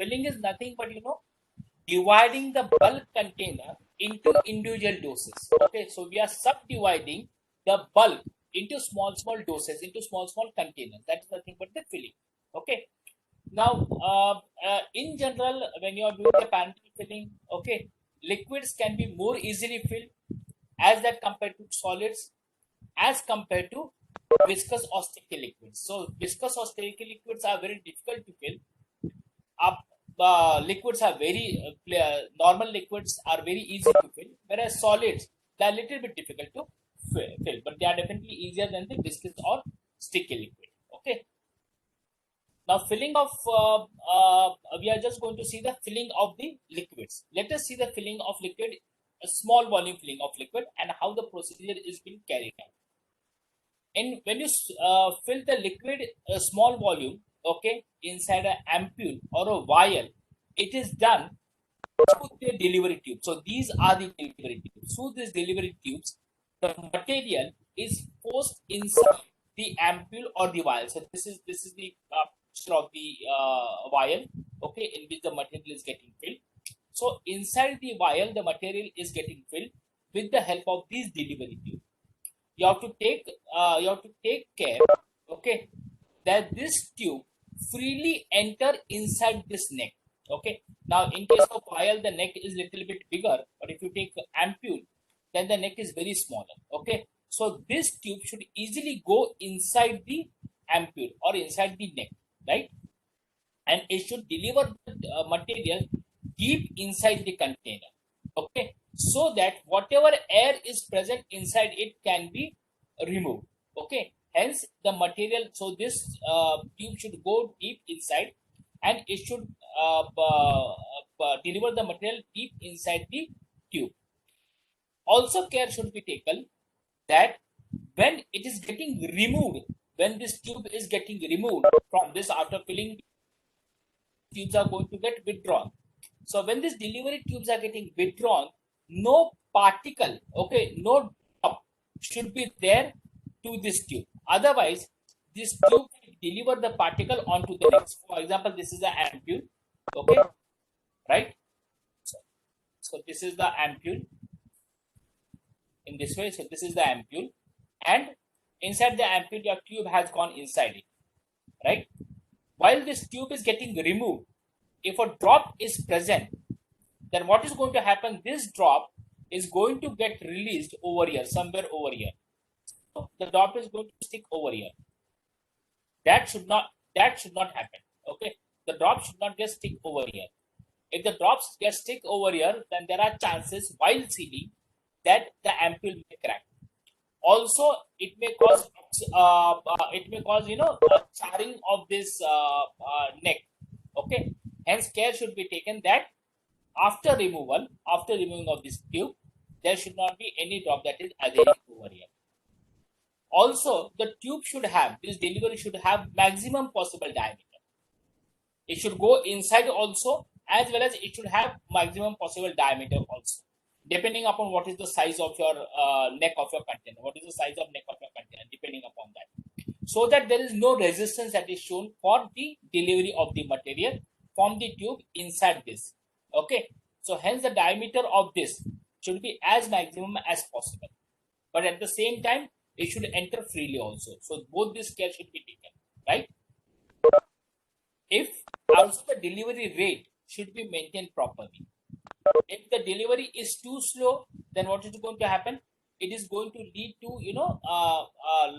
filling is nothing but dividing the bulk container into individual doses. Okay, so we are subdividing the bulk into small doses, into small containers. That's nothing but the filling. Okay. Now, in general, when you are doing the pantry filling, okay, liquids can be more easily filled as that compared to solids, as compared to viscous or sticky liquids. So, viscous or sticky liquids are very difficult to fill. Up liquids are very normal liquids are very easy to fill, whereas solids they are a little bit difficult to fill, but they are definitely easier than the viscous or sticky liquid. Okay. Now, filling of we are just going to see the filling of the liquids. Let us see the filling of liquid, a small volume filling of liquid, and how the procedure is being carried out. And when you fill the liquid a small volume, okay, inside an ampule or a vial, it is done through the delivery tube. So these are the delivery tubes. Through these delivery tubes, the material is forced inside the ampule or the vial. So this is the picture of the vial, okay, in which the material is getting filled. So inside the vial, the material is getting filled with the help of these delivery tubes. You have to take care, okay, that this tube freely enter inside this neck. Okay. Now, in case of vial, the neck is little bit bigger, but if you take ampule, then the neck is very smaller. Okay. So this tube should easily go inside the ampule or inside the neck, right? And it should deliver the material deep inside the container. Okay. So that whatever air is present inside it can be removed. Okay. Hence the material, so this tube should go deep inside and it should deliver the material deep inside the tube. Also, care should be taken that when it is getting removed, when this tube is getting removed from this, after filling, tubes are going to get withdrawn. So when these delivery tubes are getting withdrawn, no particle, okay, no drop should be there to this tube. Otherwise, this tube will deliver the particle onto the next. For example, this is the ampule, okay, right? So this is the ampule in this way. So this is the ampule, and inside the ampule, your tube has gone inside it, right? While this tube is getting removed, if a drop is present, then what is going to happen? This drop is going to get released over here, somewhere over here. So the drop is going to stick over here. That should not happen. Okay, the drop should not just stick over here. If the drops get stick over here, then there are chances while sealing that the ampule may crack. Also, it may cause charring of this neck. Okay, hence care should be taken that after removing of this tube, there should not be any drop that is adhering over here. Also, the tube should have, this delivery should have maximum possible diameter. It should go inside also, as well as it should have maximum possible diameter also, depending upon what is the size of your neck of your container, what is the size of neck of your container, depending upon that, so that there is no resistance that is shown for the delivery of the material from the tube inside this. Okay, so hence the diameter of this should be as maximum as possible, but at the same time it should enter freely also. So both this care should be taken, right? If also the delivery rate should be maintained properly. If the delivery is too slow, then what is going to happen? It is going to lead to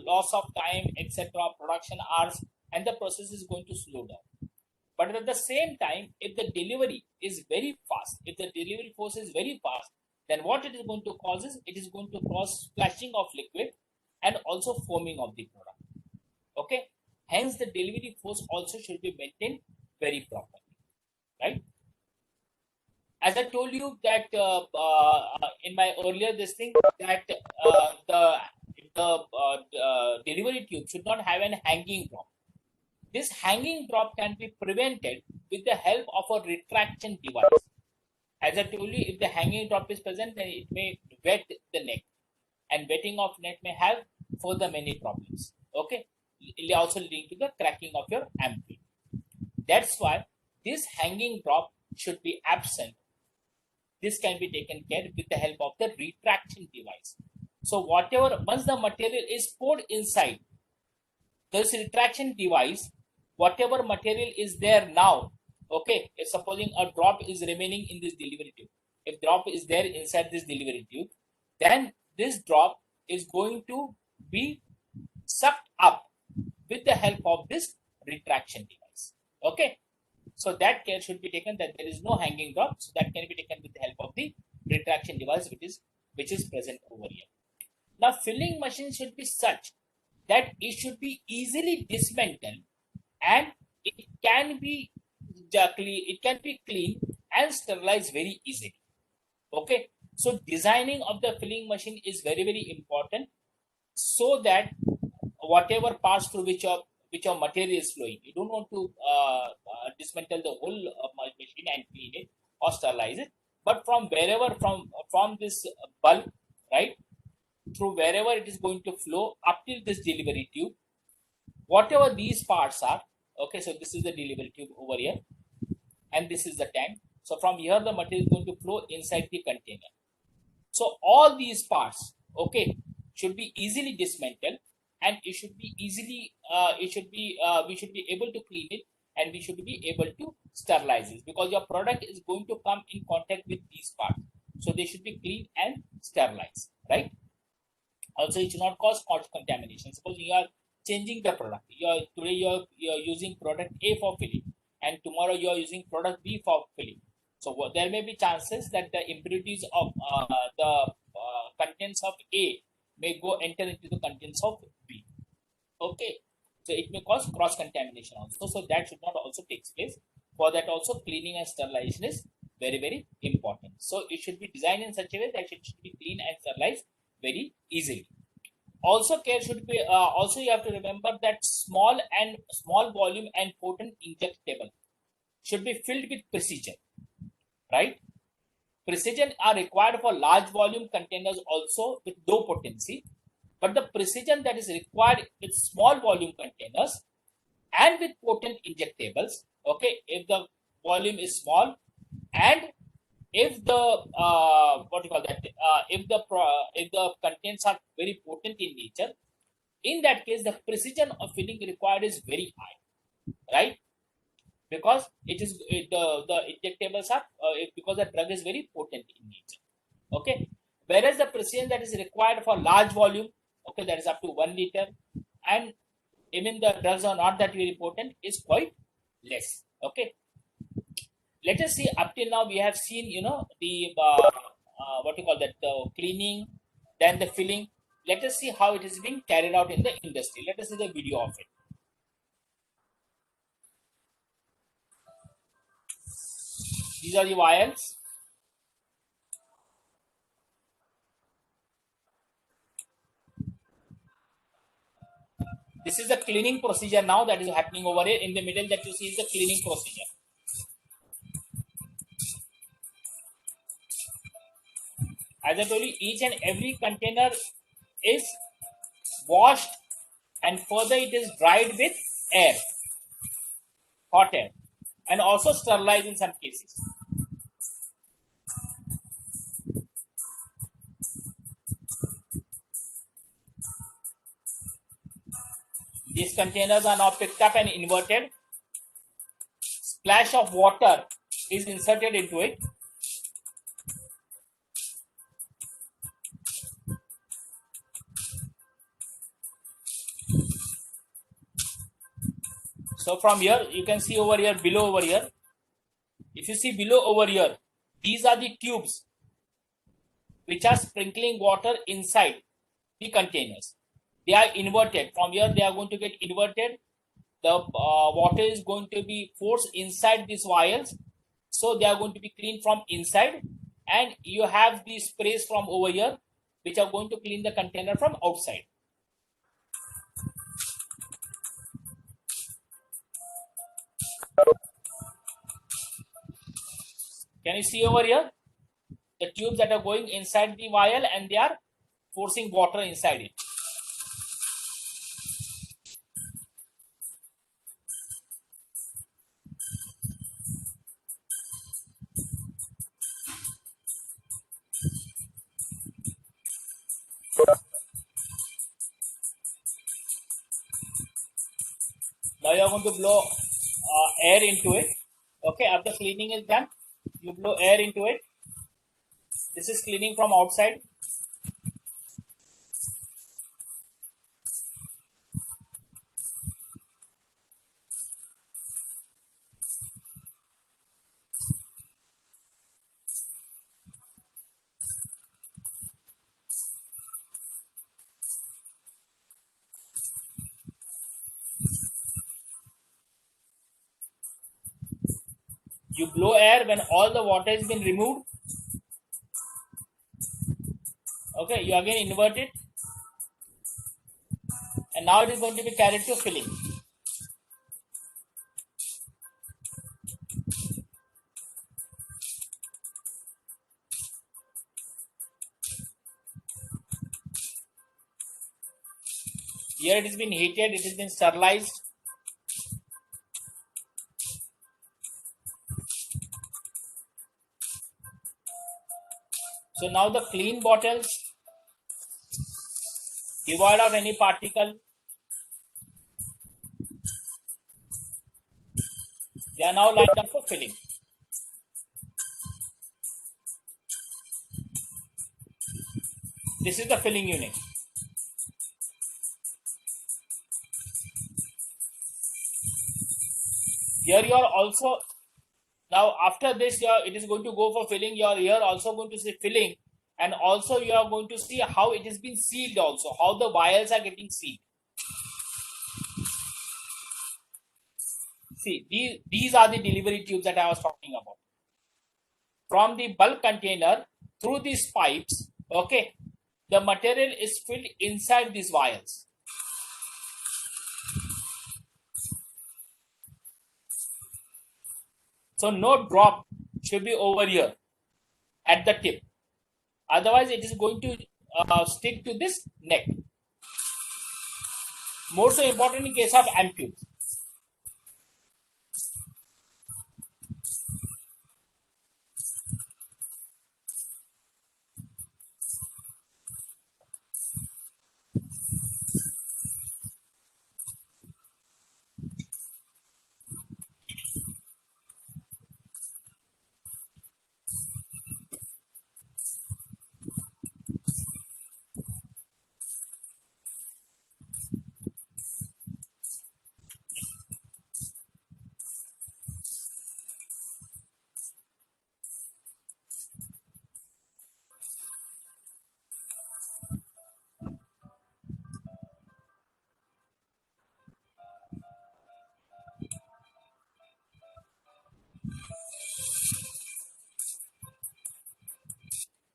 loss of time, etc., production hours, and the process is going to slow down. But at the same time, if the delivery is very fast, if the delivery force is very fast, then what it is going to cause is, it is going to cause splashing of liquid and also foaming of the product. Okay, hence the delivery force also should be maintained very properly, right? As I told you that in my earlier this thing, that the delivery tube should not have an hanging drop. This hanging drop can be prevented with the help of a retraction device. As I told you, if the hanging drop is present, then it may wet the neck, and wetting of neck may have further many problems. Okay, it also leading to the cracking of your ampule. That's why this hanging drop should be absent. This can be taken care with the help of the retraction device. So whatever, once the material is poured inside this retraction device, whatever material is there now, okay, if supposing a drop is remaining in this delivery tube, if drop is there inside this delivery tube, then this drop is going to be sucked up with the help of this retraction device. Okay, so that care should be taken that there is no hanging drop. So that can be taken with the help of the retraction device, which is present over here. Now, filling machine should be such that it should be easily dismantled and it can be cleaned and sterilized very easily. Okay, so designing of the filling machine is very, very important, so that whatever pass through which your material is flowing, you don't want to dismantle the whole machine and clean it or sterilize it, but from wherever from this bulk, right, through wherever it is going to flow up till this delivery tube, whatever these parts are, okay, so this is the delivery tube over here and this is the tank. So from here the material is going to flow inside the container. So all these parts, okay, should be easily dismantled and it should be easily we should be able to clean it and we should be able to sterilize it, because your product is going to come in contact with these parts, so they should be cleaned and sterilized, right? Also, it should not cause cross contamination. Suppose you are changing the product, today you're using product A for filling and tomorrow you are using product B for filling. So there may be chances that the impurities of the contents of A may go enter into the contents of B. Okay, so it may cause cross contamination also. So that should not also take place. For that also, cleaning and sterilization is very, very important. So it should be designed in such a way that it should be clean and sterilized very easily. Also, care should be also you have to remember that small volume and potent injectable should be filled with precision, right? Precision are required for large volume containers also with low potency, but the precision that is required with small volume containers and with potent injectables, okay, if the volume is small and if the if the contents are very potent in nature, in that case the precision of filling required is very high, right? Because the injectables are because the drug is very potent in nature. Okay, whereas the precision that is required for large volume, okay, that is up to 1 liter, and even the drugs are not that very potent, is quite less. Okay, let us see. Up till now we have seen the the cleaning, then the filling. Let us see how it is being carried out in the industry. Let us see the video of it. These are the vials. This is the cleaning procedure now that is happening over here. In the middle that you see is the cleaning procedure. As I told you, each and every container is washed and further it is dried with air, hot air, and also sterilized in some cases. These containers are now picked up and inverted. Splash of water is inserted into it. So from here, you can see over here, below over here. If you see below over here, these are the tubes which are sprinkling water inside the containers. They are inverted. From here, they are going to get inverted. The water is going to be forced inside these vials. So they are going to be cleaned from inside. And you have the sprays from over here, which are going to clean the container from outside. Can you see over here? The tubes that are going inside the vial and they are forcing water inside it. Now you are going to blow air into it. Okay, after cleaning is done, you blow air into it. This is cleaning from outside. You blow air when all the water has been removed. Okay, you again invert it, and now it is going to be carried to filling. Here it has been heated, it has been sterilized. So now the clean bottles, devoid of any particle, they are now lined up for filling. This is the filling unit. Here you are also, now after this it is going to go for filling. You are here also going to see filling, and also you are going to see how it has been sealed also, how the vials are getting sealed. See, these are the delivery tubes that I was talking about. From the bulk container through these pipes, okay, the material is filled inside these vials. So no drop should be over here at the tip. Otherwise, it is going to stick to this neck. More so important in case of ampoules.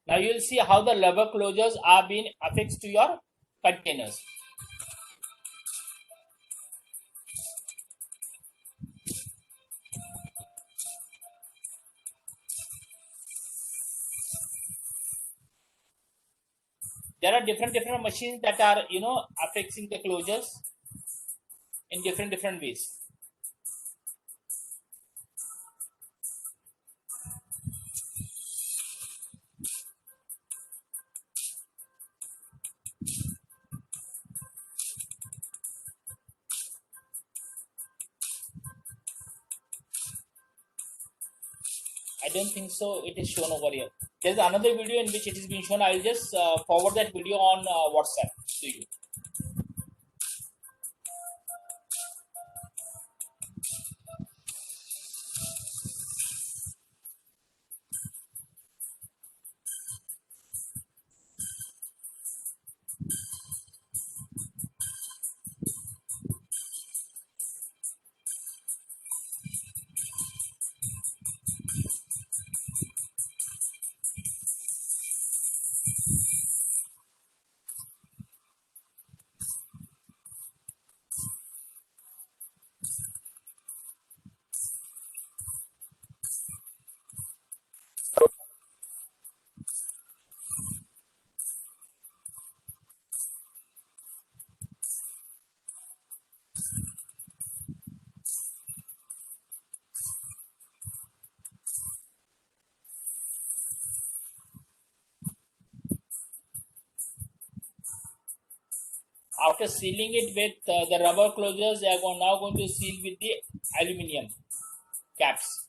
Now you will see how the lever closures are being affixed to your containers. There are different machines that are affixing the closures in different ways. I don't think so. It is shown over here. There's another video in which it is being shown. I'll just forward that video on WhatsApp to you. After sealing it with the rubber closures, they are now going to seal with the aluminum caps.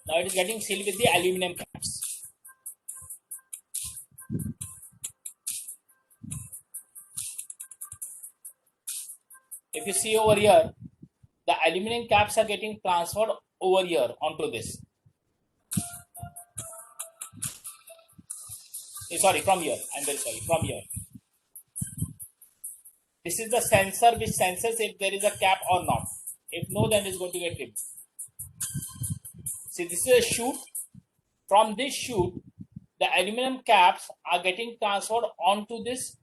Now it is getting sealed with the aluminum caps. If you see over here, the aluminum caps are getting transferred over here onto this. Sorry, from here. I'm very sorry, from here. This is the sensor which senses if there is a cap or not. If no, then it's going to get ripped. See, this is a chute. From this chute, the aluminum caps are getting transferred onto this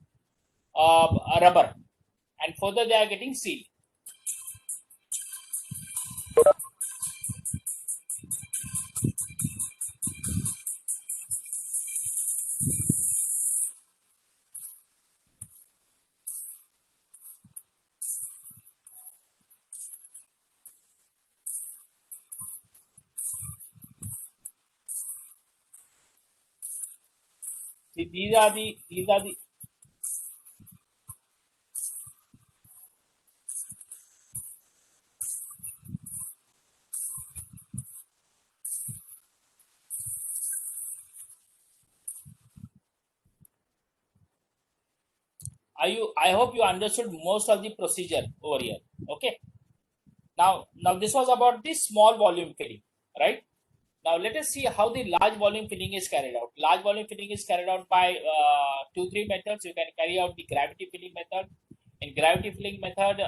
rubber, and further they are getting sealed. See, these are the I hope you understood most of the procedure over here. Okay. Now this was about the small volume filling, right? Now let us see how the large volume filling is carried out. Large volume filling is carried out by 2-3 methods. You can carry out the gravity filling method. In gravity filling method,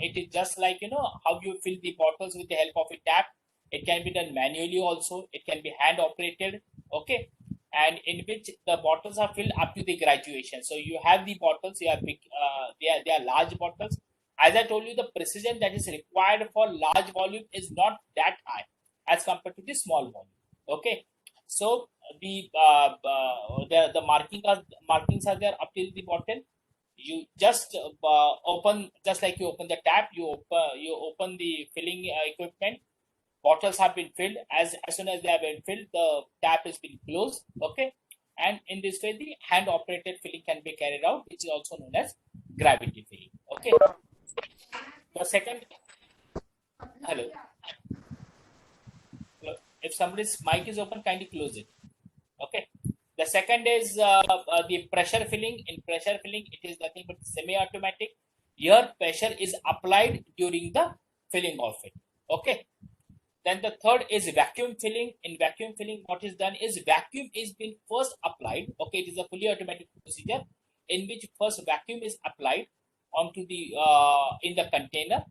it is just like how you fill the bottles with the help of a tap. It can be done manually also. It can be hand operated. Okay, and in which the bottles are filled up to the graduation. So you have the bottles. You have big. They are large bottles. As I told you, the precision that is required for large volume is not that high as compared to the small volume. Okay, so the markings are there up till the bottle. You just open, just like you open the tap, you open the filling equipment. Bottles have been filled. As soon as they have been filled, the tap has been closed. Okay, and in this way the hand operated filling can be carried out, which is also known as gravity filling. Okay, the second, hello, if somebody's mic is open, kindly close it. Okay, the second is the pressure filling. In pressure filling, it is nothing but semi-automatic. Here pressure is applied during the filling of it. Okay, then the third is vacuum filling. In vacuum filling, what is done is vacuum is being first applied. Okay, it is a fully automatic procedure in which first vacuum is applied onto the in the container,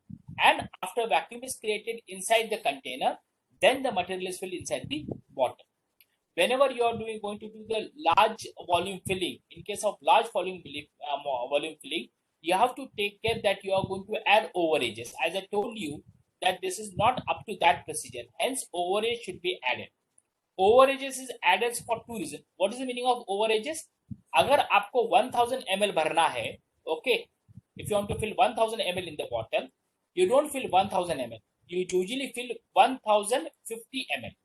and after vacuum is created inside the container, then the material is filled inside the bottle. Whenever you are going to do the large volume filling, in case of large volume filling, you have to take care that you are going to add overages. As I told you, that this is not up to that procedure, hence overage should be added. Overages is added for two reasons. What is the meaning of overages? अगर आपको 1000 ml भरना है, okay, if you want to fill 1000 ml in the bottle, you don't fill 1000 ml, you usually fill 1050 ml,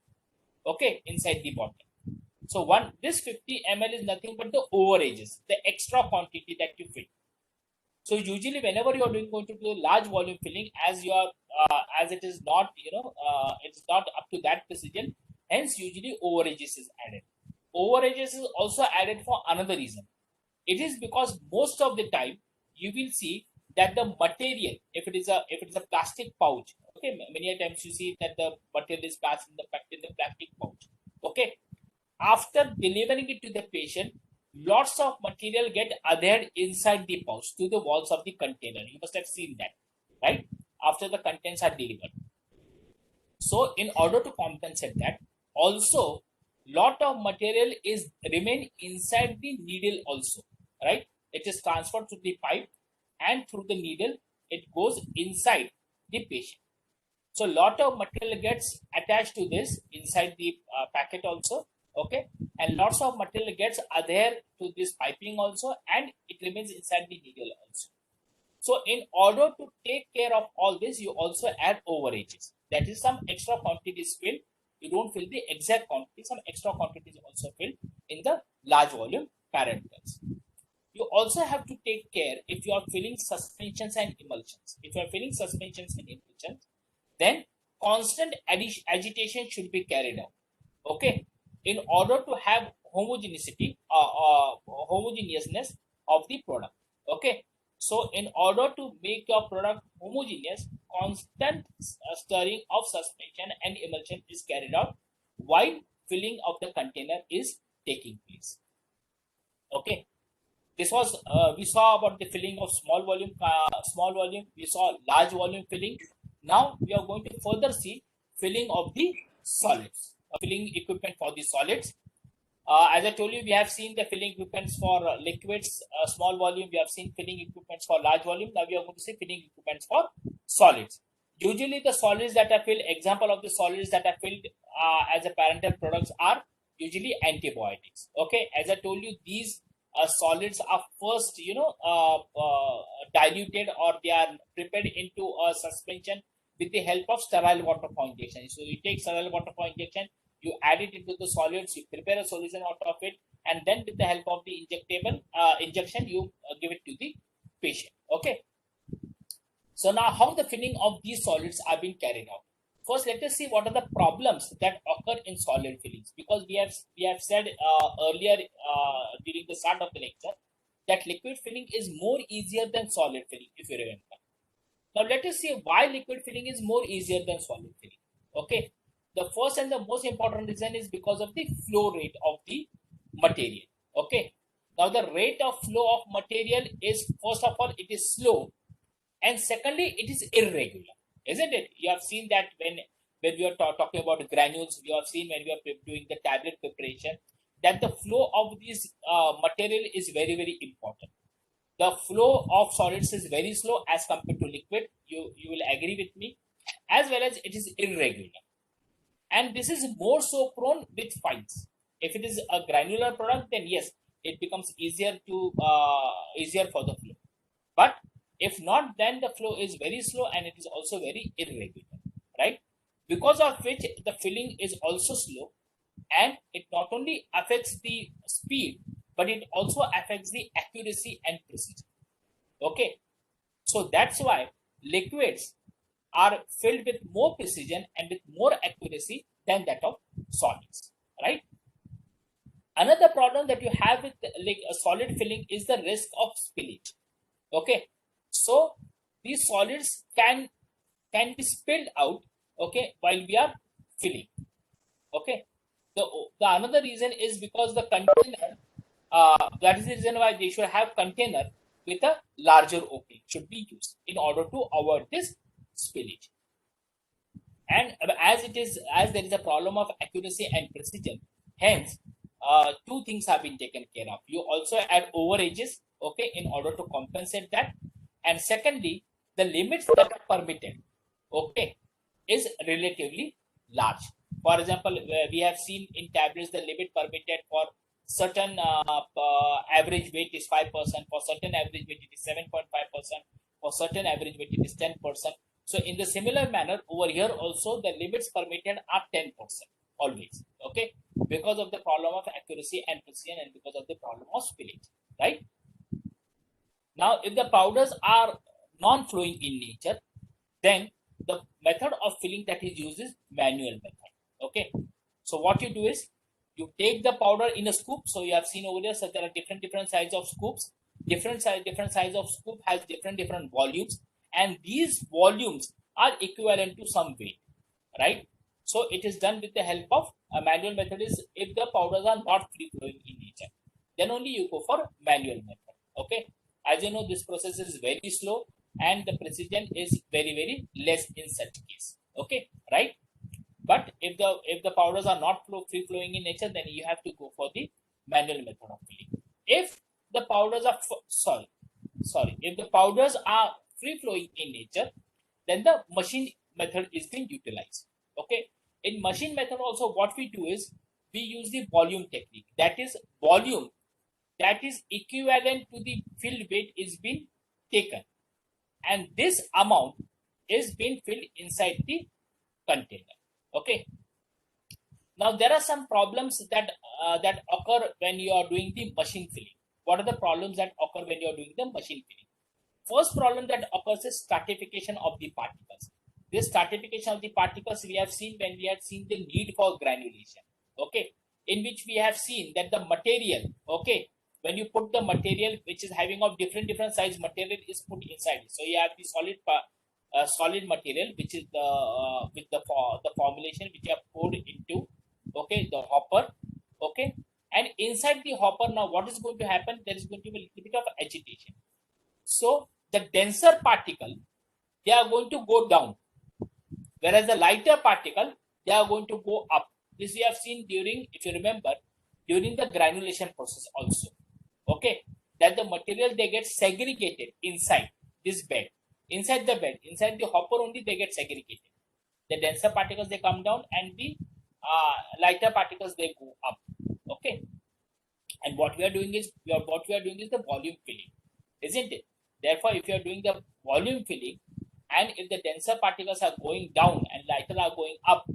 okay, inside the bottle. So this 50 ml is nothing but the overages, the extra quantity that you fill. So usually whenever you are going to do large volume filling, as you are as it is not it's not up to that precision, hence usually overages is added. Overages is also added for another reason. It is because most of the time you will see that the material, if it is a plastic pouch, okay, many times you see that the material is packed in the plastic pouch. Okay, after delivering it to the patient, lots of material get adhered inside the pouch to the walls of the container. You must have seen that, right? After the contents are delivered. So in order to compensate that, also lot of material is remain inside the needle also, right? It is transferred to the pipe, and through the needle it goes inside the patient. So lot of material gets attached to this inside the packet also. Okay, and lots of material gets adhered to this piping also, and it remains inside the needle also. So in order to take care of all this, you also add overages. That is, some extra quantities filled. You don't fill the exact quantity. Some extra quantities also filled in the large volume parenterals. You also have to take care if you are filling suspensions and emulsions. If you are filling suspensions and emulsions, then constant agitation should be carried out. Okay, in order to have homogeneousness of the product. Okay, so in order to make your product homogeneous, constant stirring of suspension and emulsion is carried out while filling of the container is taking place. Okay, this was we saw about the filling of small volume. We saw large volume filling. Now we are going to further see filling of the solids, filling equipment for the solids. As I told you, we have seen the filling equipments for liquids, small volume. We have seen filling equipments for large volume. Now we are going to see filling equipments for solids. Usually the solids that are filled, example of the solids that are filled as a parenteral products are usually antibiotics. Okay, as I told you, these solids are first, diluted, or they are prepared into a suspension with the help of sterile water for injection. So you take sterile water for injection, you add it into the solids, you prepare a solution out of it, and then with the help of the injectable injection, you give it to the patient. Okay. So now how the filling of these solids are being carried out. First, let us see what are the problems that occur in solid fillings, because we have said earlier during the start of the lecture that liquid filling is more easier than solid filling, if you remember. Now let us see why liquid filling is more easier than solid filling. Okay, the first and the most important reason is because of the flow rate of the material. Okay, now the rate of flow of material is, first of all, it is slow, and secondly, it is irregular, isn't it? You have seen that when we are talking about granules, you have seen when we are doing the tablet preparation, that the flow of this material is very, very important. The flow of solids is very slow as compared to liquid. You will agree with me. As well as it is irregular, and this is more so prone with fines. If it is a granular product, then yes, it becomes easier for the flow. But if not, then the flow is very slow and it is also very irregular, right? Because of which the filling is also slow, and it not only affects the speed, but it also affects the accuracy and precision. Okay, so that's why liquids are filled with more precision and with more accuracy than that of solids, right? Another problem that you have with like a solid filling is the risk of spillage. Okay, so these solids can be spilled out, okay, while we are filling. Okay, the another reason is because the container, that is the reason why they should have container with a larger opening should be used in order to avoid this spillage. And as there is a problem of accuracy and precision, hence two things have been taken care of. You also add overages, okay, in order to compensate that. And secondly, the limits that are permitted, okay, is relatively large. For example, we have seen in tablets the limit permitted for certain average weight is 5%, for certain average weight it is 7.5%, for certain average weight it is 10%. So in the similar manner, over here also the limits permitted are 10% always, okay, because of the problem of accuracy and precision, and because of the problem of spillage, right? Now, if the powders are non-flowing in nature, then the method of filling that is used is manual method. Okay, so what you do is you take the powder in a scoop. So you have seen over there, so there are different size of scoops. Different size of scoop has different volumes, and these volumes are equivalent to some weight, right? So it is done with the help of a manual method. Is if the powders are not free flowing in nature, then only you go for manual method. Okay, as you know, this process is very slow and the precision is very less in such case. Okay, right? But if the powders are not free flowing in nature, then you have to go for the manual method of filling. If the powders are if the powders are free flowing in nature, then the machine method is being utilized. Okay, in machine method also what we do is we use the volume technique. That is, volume that is equivalent to the filled weight is being taken. and this amount is being filled inside the container. Okay. Now there are some problems that that occur when you are doing the machine filling. What are the problems that occur when you are doing the machine filling? First problem that occurs is stratification of the particles. This stratification of the particles we have seen when we have seen the need for granulation. Okay, in which we have seen that the material, okay, when you put the material which is having of different size material is put inside it. So you have the solid material which is the with the formulation which you have poured into, okay, the hopper, okay, and inside the hopper now what is going to happen? There is going to be a little bit of agitation. So the denser particle, they are going to go down, whereas the lighter particle, they are going to go up. This we have seen during, if you remember, during the granulation process also. Okay, that the material they get segregated inside this bed, inside the hopper only they get segregated. The denser particles they come down and the lighter particles they go up. Okay, and what we are doing is the volume filling, isn't it? Therefore, if you are doing the volume filling, and if the denser particles are going down and lighter are going up,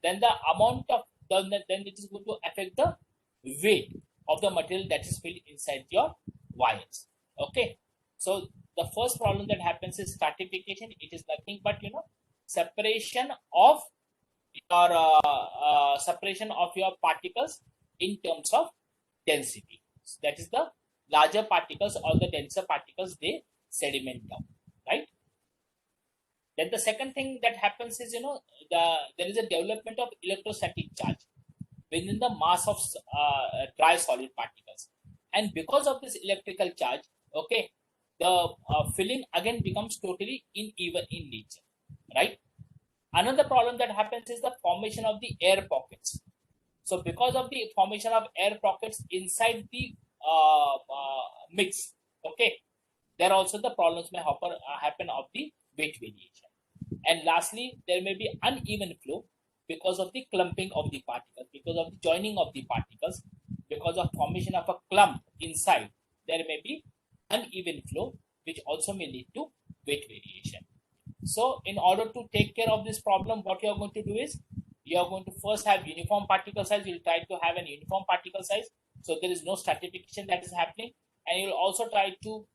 then the amount of then it is going to affect the weight of the material that is filled inside your wires. Okay, so the first problem that happens is stratification. It is nothing but separation of your particles in terms of density. So that is the larger particles or the denser particles they sediment down, right? Then the second thing that happens is there is a development of electrostatic charge within the mass of dry solid particles, and because of this electrical charge, okay, the filling again becomes totally uneven in nature, right? Another problem that happens is the formation of the air pockets. So because of the formation of air pockets inside the mix, okay, there also the problems may happen of the weight variation. And lastly, there may be uneven flow because of the clumping of the particles, because of the joining of the particles, because of formation of a clump inside, there may be uneven flow, which also may lead to weight variation. So in order to take care of this problem, what you are going to do is, you are going to first have uniform particle size. You'll try to have an uniform particle size, so there is no stratification that is happening, and you'll also try to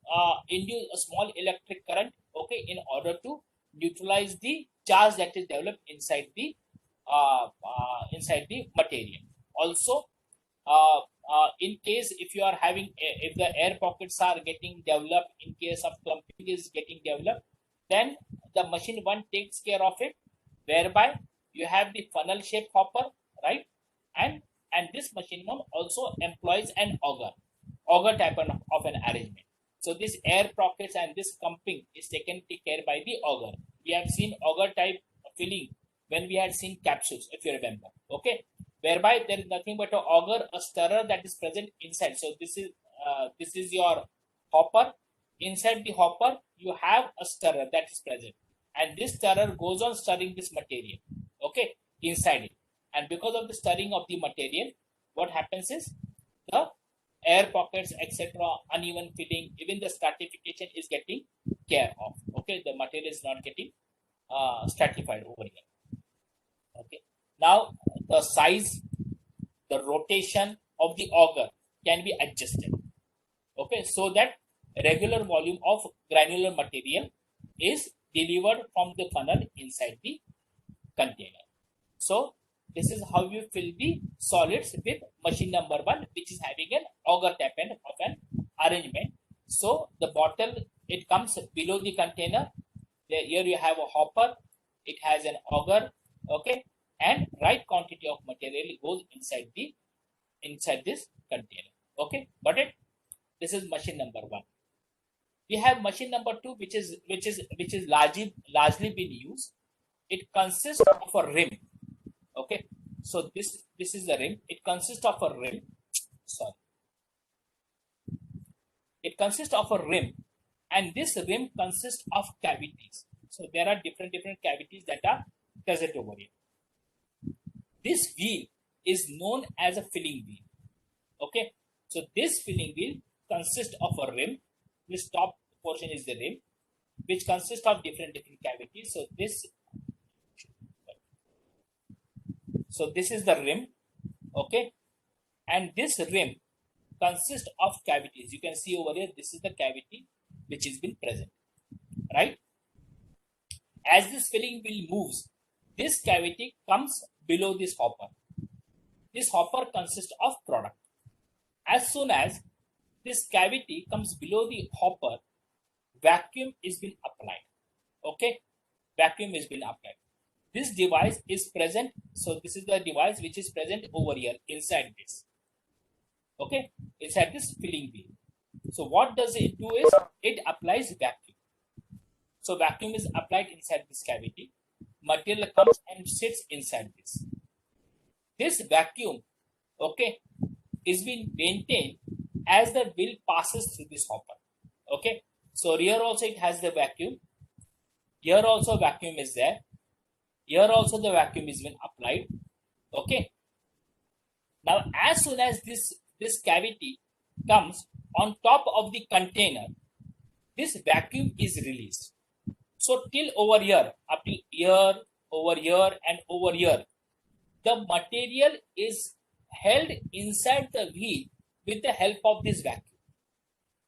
induce a small electric current, okay, in order to neutralize the charge that is developed inside the material. Also, in case if you are having if the air pockets are getting developed, in case of clumping is getting developed, then the machine one takes care of it, whereby you have the funnel shape hopper, right? And this machine one also employs an auger type of an arrangement. So this air pockets and this clumping is taken care by the auger. We have seen auger type filling when we had seen capsules, if you remember, okay, whereby there is nothing but a auger, a stirrer that is present inside. So this is your hopper. Inside the hopper, you have a stirrer that is present, and this stirrer goes on stirring this material, okay, inside it. And because of the stirring of the material, what happens is the air pockets, etc., uneven filling, even the stratification is getting care of. Okay, the material is not getting stratified over here. Okay, now the size, the rotation of the auger can be adjusted. Okay, so that regular volume of granular material is delivered from the funnel inside the container. So this is how you fill the solids with machine number 1, which is having an auger type of an arrangement. So the bottle, it comes below the container. Here you have a hopper, it has an auger, okay, and right quantity of material goes inside this container. Okay, got it? This is machine number 1. We have machine number 2, which is largely been used. It consists of a rim. Okay, so this is the rim. It consists of a rim. Sorry. It consists of a rim, and this rim consists of cavities. So there are different cavities that are present over here. This wheel is known as a filling wheel. Okay, so this filling wheel consists of a rim. This top portion is the rim, which consists of different cavities. So this is the rim, okay, and this rim consists of cavities. You can see over here, this is the cavity which has been present, right? As this filling wheel moves, this cavity comes below this hopper. This hopper consists of product. As soon as this cavity comes below the hopper, vacuum is been applied. Okay, vacuum is been applied. This device is present. So this is the device which is present over here inside this. Okay, inside this filling wheel. So what does it do is it applies vacuum. So vacuum is applied inside this cavity. Material comes and sits inside this. This vacuum, okay, is being maintained as the wheel passes through this hopper. Okay, so here also it has the vacuum. Here also vacuum is there. Here also the vacuum is been applied. Okay. Now as soon as this cavity comes on top of the container, this vacuum is released. So till over here, up till here, over here, and over here, the material is held inside the wheel with the help of this vacuum.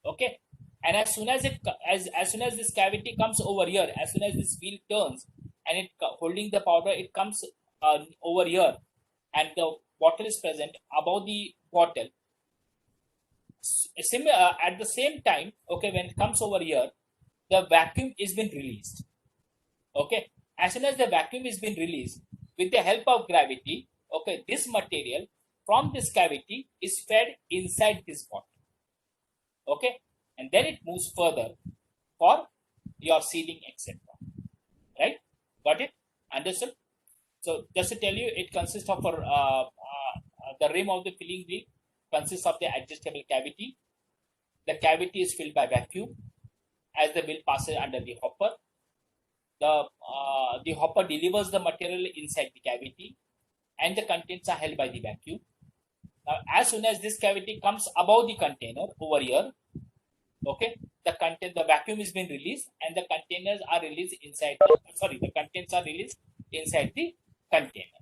Okay, and as soon as this cavity comes over here, as soon as this wheel turns and it holding the powder, it comes over here, and the bottle is present above the bottle. At the same time, okay, when it comes over here, the vacuum is been released. Okay, as soon as the vacuum is been released with the help of gravity, okay, this material from this cavity is fed inside this bottle. Okay, and then it moves further for your sealing, etc. Right? Got it? Understood? So just to tell you, it consists of the rim of the filling wheel consists of the adjustable cavity. The cavity is filled by vacuum as the wheel passes under the hopper. The hopper delivers the material inside the cavity, and the contents are held by the vacuum. Now, as soon as this cavity comes above the container over here, okay, the vacuum is being released, and the containers are released inside. The contents are released inside the container.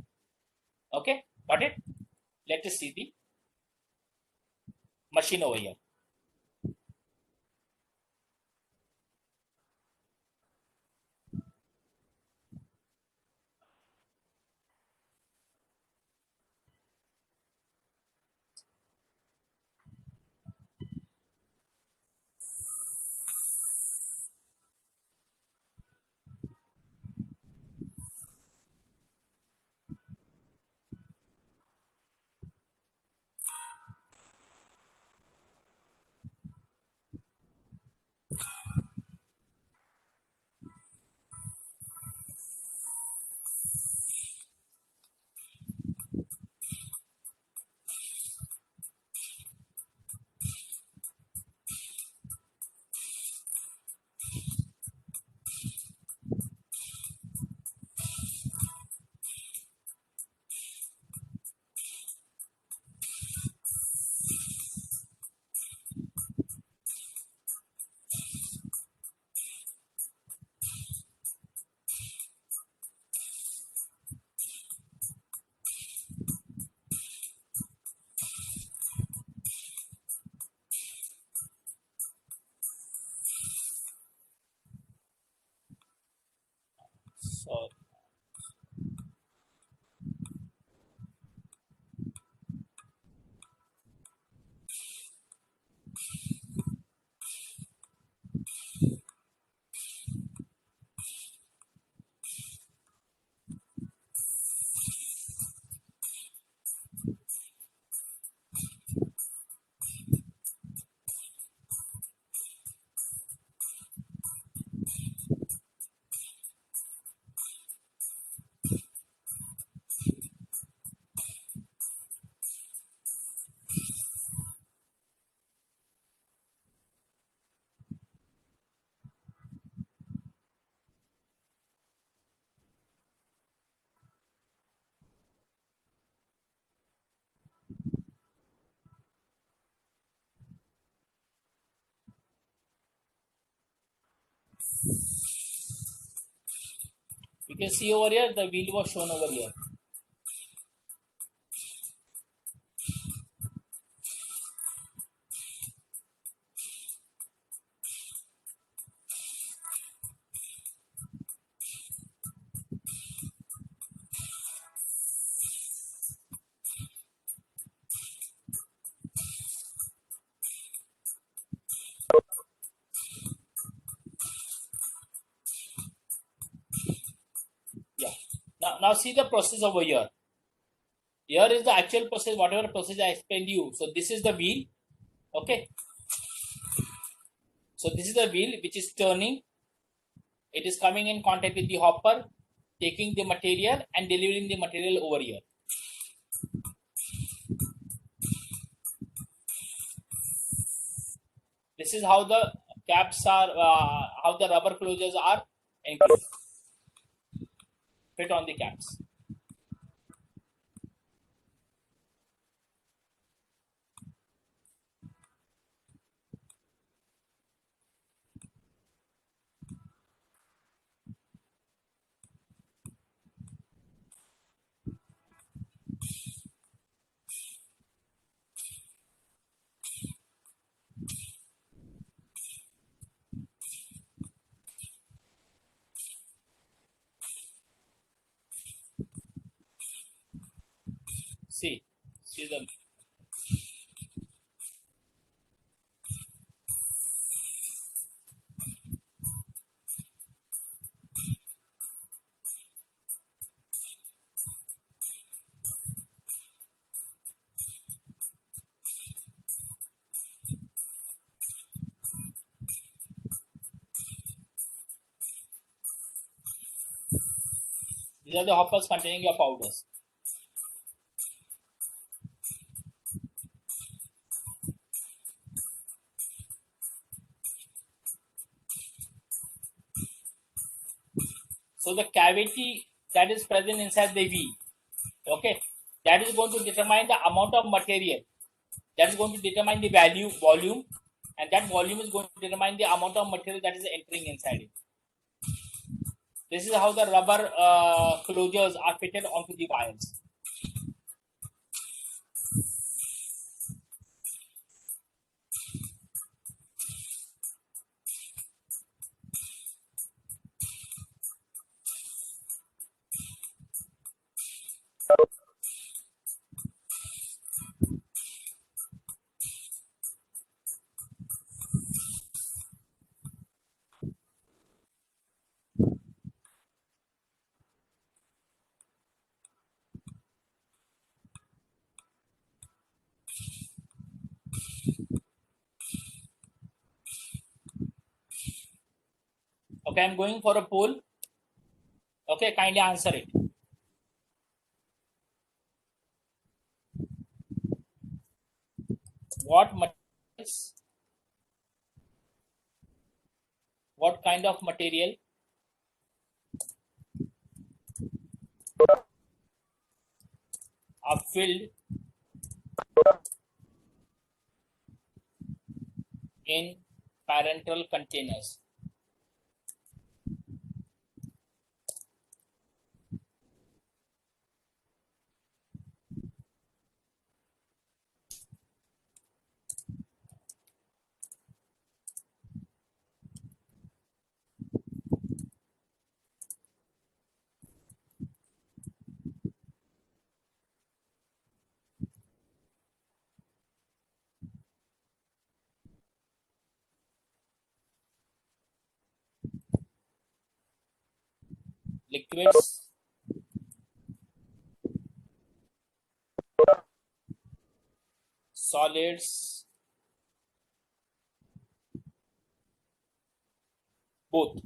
Okay, got it? Let us see the machine over here. You see over here, the wheel was shown over here. Yeah. Now see the process over here. Here is the actual process, whatever process I explained you. So this is the wheel. Okay. So this is the wheel which is turning. It is coming in contact with the hopper, taking the material and delivering the material over here. This is how the caps are, how the rubber closures are enclosed, fit on the caps. See the. These are the hoppers containing your powders. So the cavity that is present inside the wheel, okay, that is going to determine the amount of material. That is going to determine the volume, and that volume is going to determine the amount of material that is entering inside it. This is how the rubber closures are fitted onto the wires. Okay, I'm going for a poll. Okay, kindly answer it. What materials? What kind of material are filled in parental containers? Liquids, solids, both.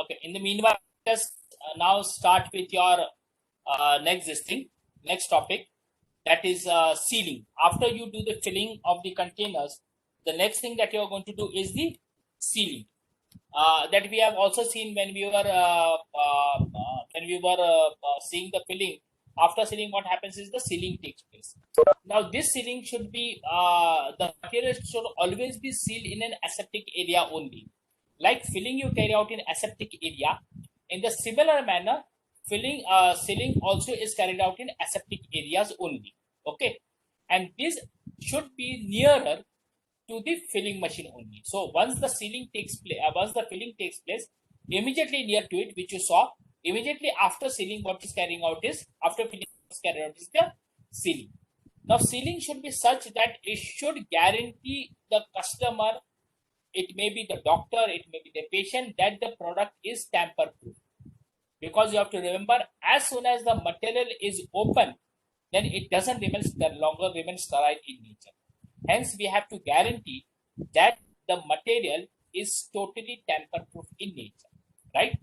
Okay, in the meanwhile, just now start with your next this thing, next topic. that is sealing. After you do the filling of the containers, the next thing that you are going to do is the sealing. That we have also seen when we were seeing the filling. After sealing, what happens is the sealing takes place. Now, this sealing should be the material should always be sealed in an aseptic area only. Like filling, you carry out in aseptic area. In the similar manner, sealing also is carried out in aseptic areas only. Okay, and this should be nearer to the filling machine only. So once the filling takes place, immediately near to it, which you saw, immediately after sealing, what is carrying out is after filling is carried out is the sealing. Now, sealing should be such that it should guarantee the customer, it may be the doctor, it may be the patient, that the product is tamper proof. Because you have to remember, as soon as the material is open, then it doesn't remain no longer remain sterile in nature. Hence, we have to guarantee that the material is totally tamper proof in nature, right?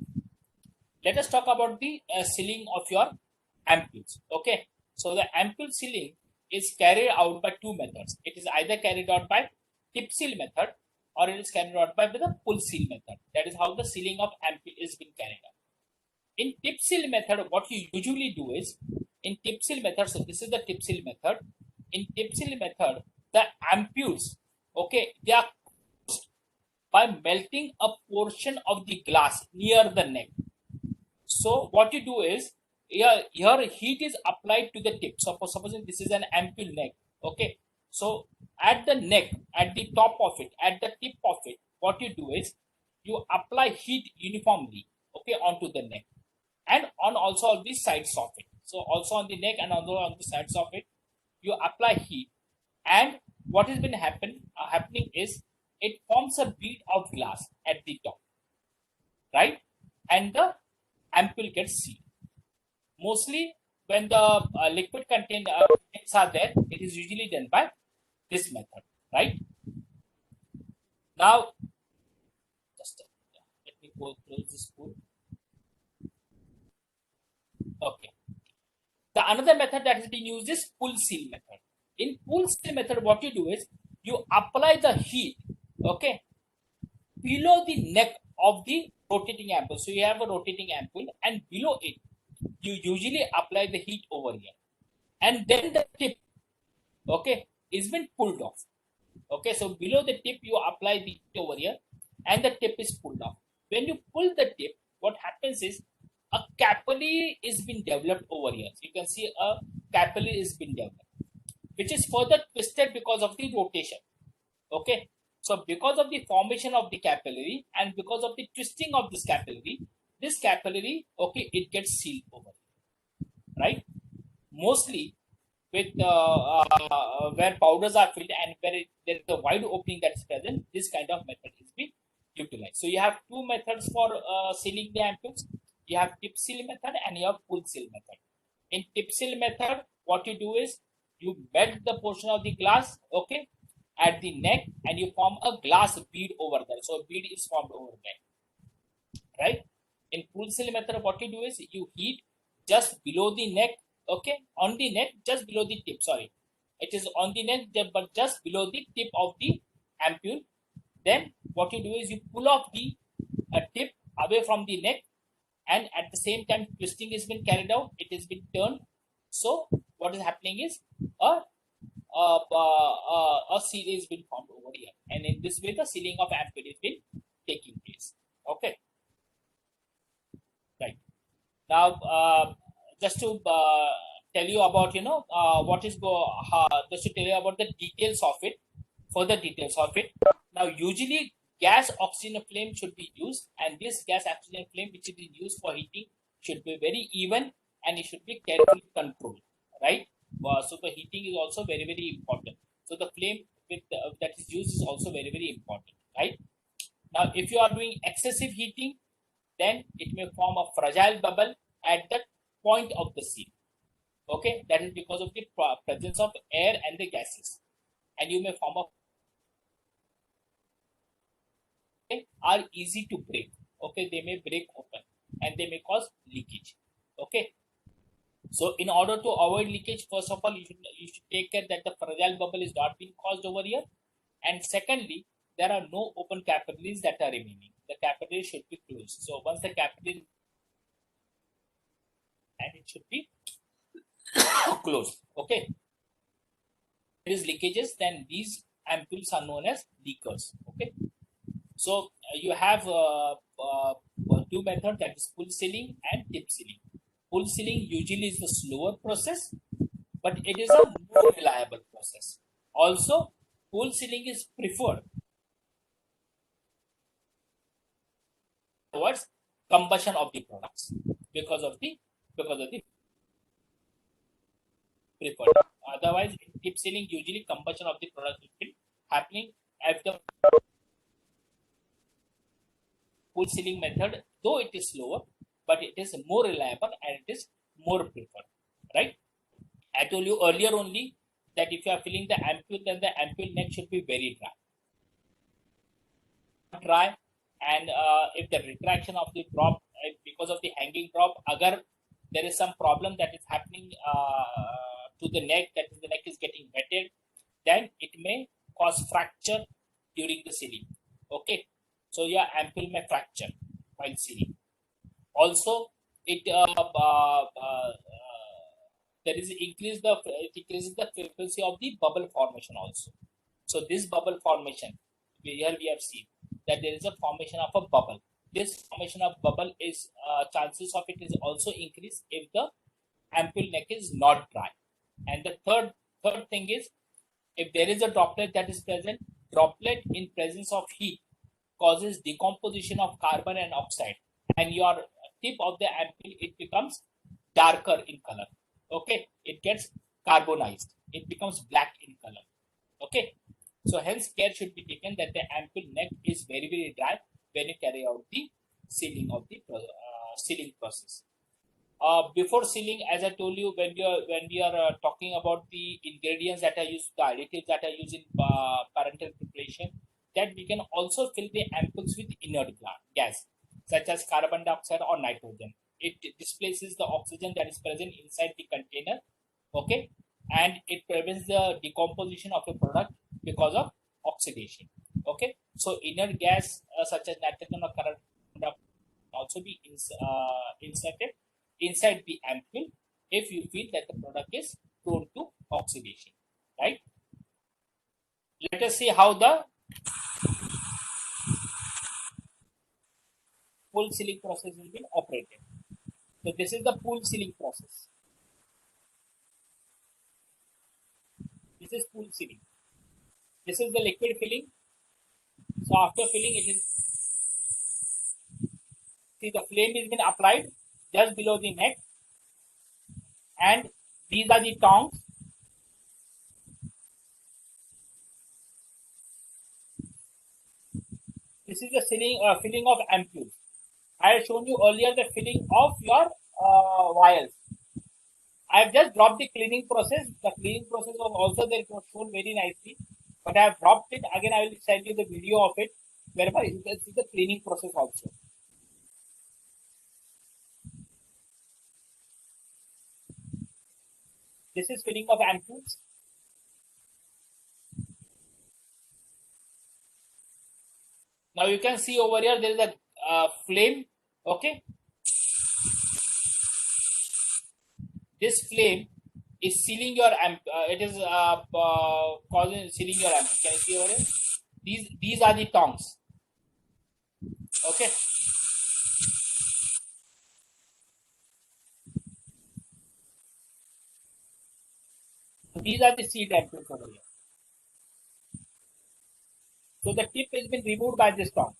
Let us talk about the sealing of your ampules. Okay, so the ampule sealing is carried out by two methods. It is either carried out by tip seal method, or it is carried out by the pull seal method. That is how the sealing of ampule is being carried out. In tip seal method, what you usually do is, in tip seal method, so this is the tip seal method. In tip seal method, the ampules, okay, they are closed by melting a portion of the glass near the neck. So what you do is, here heat is applied to the tip. Supposing this is an ampule neck, okay. So at the neck, at the top of it, at the tip of it, what you do is you apply heat uniformly, okay, onto the neck, and on also on the sides of it. So also on the neck and also on the sides of it, you apply heat, and what has been happening is it forms a bead of glass at the top, right? And the ampule gets sealed. Mostly when the liquid contents are there, it is usually done by this method, right? Now, just let me go close this spool. Okay. The another method that has been used is pull seal method. In pull seal method, what you do is you apply the heat, okay, below the neck of the rotating ampule. So you have a rotating ampule, and below it, you usually apply the heat over here, and then the tip, okay, is been pulled off. Okay, so below the tip, you apply the heat over here, and the tip is pulled off. When you pull the tip, what happens is a capillary is being developed over here. So you can see a capillary is being developed, which is further twisted because of the rotation. Okay, so because of the formation of the capillary and because of the twisting of this capillary, okay, it gets sealed over, right? Mostly with where powders are filled and where there is a wide opening that is present, this kind of method is being utilized. So you have two methods for sealing the ampules. You have tip seal method and you have pull seal method. In tip seal method, what you do is you melt the portion of the glass, okay, at the neck, and you form a glass bead over there. So a bead is formed over there, right? In pull seal method, what you do is you heat just below the neck, okay, on the neck, just below the tip. Sorry, it is on the neck, but just below the tip of the ampule. Then what you do is you pull off the tip away from the neck, and at the same time twisting has been carried out. It has been turned. So what is happening is a seal is been formed over here, and in this way the sealing of ampule is been taking place. Okay, right. Now, just to tell you about what is just to tell you about the details of it, further details of it. Now, usually gas oxygen flame should be used, and this gas oxygen flame which is used for heating should be very even, and it should be carefully controlled, right? So the heating is also very important. So the flame that is used is also very important, right? Now, if you are doing excessive heating, then it may form a fragile bubble at the point of the seal. Okay, that is because of the presence of air and the gases, and you may form a are easy to break. Okay, they may break open and they may cause leakage. Okay, So in order to avoid leakage, first of all, you should take care that the fragile bubble is not being caused over here. And secondly, there are no open capillaries that are remaining. The capillaries should be closed. So once the capillary, and it should be closed. Okay. There is leakages, then these ampules are known as leakers. Okay. So you have two methods, that is pull sealing and tip sealing. Pull sealing usually is the slower process, but it is a more reliable process. Also, pull sealing is preferred towards combustion of the products because of the preferred. Otherwise, tip sealing usually combustion of the product will be happening at the pull sealing method, though it is slower, but it is more reliable and it is more preferred. Right? I told you earlier only that if you are filling the ampule, then the ampule neck should be very dry. And if the retraction of the drop, because of the hanging drop, agar there is some problem that is happening to the neck, that is the neck is getting wetted, then it may cause fracture during the sealing. Okay, so your ampule may fracture while sealing. Also, it there is it increases the frequency of the bubble formation also. So this bubble formation, here we have seen that there is a formation of a bubble. This formation of bubble is chances of it is also increased if the ampule neck is not dry. And the third thing is, if there is a droplet that is present, droplet in presence of heat causes decomposition of carbon and oxide, and your tip of the ampule, it becomes darker in color. Okay, it gets carbonized, it becomes black in color. Okay, so hence care should be taken that the ampule neck is very dry when you carry out the sealing of the sealing process. Before sealing, as I told you, when we are talking about the ingredients that are used, the additives that are used in parental preparation, that we can also fill the ampules with inert gas, such as carbon dioxide or nitrogen. It displaces the oxygen that is present inside the container. Okay, and it prevents the decomposition of a product because of oxidation. Okay, so inert gas such as nitrogen or carbon dioxide also be inserted inside the ampule if you feel that the product is prone to oxidation. Right? Let us see how the pull sealing process will be operated. So this is the pull sealing process. This is pull sealing. This is the liquid filling. So after filling, it is, see, the flame is been applied just below the neck, and these are the tongs. This is the filling of ampule. I had shown you earlier the filling of your vials. I have just dropped the cleaning process. The cleaning process was also there. It was shown very nicely. But I have dropped it. Again, I will send you the video of it, whereby you can see the cleaning process also. This is filling of ampules. Now you can see over here there is a flame. Okay. This flame is sealing your amp. It is causing sealing your amp. Can you see over here? These are the tongs. Okay. These are the seed ampules over here. So the tip has been removed by this tong.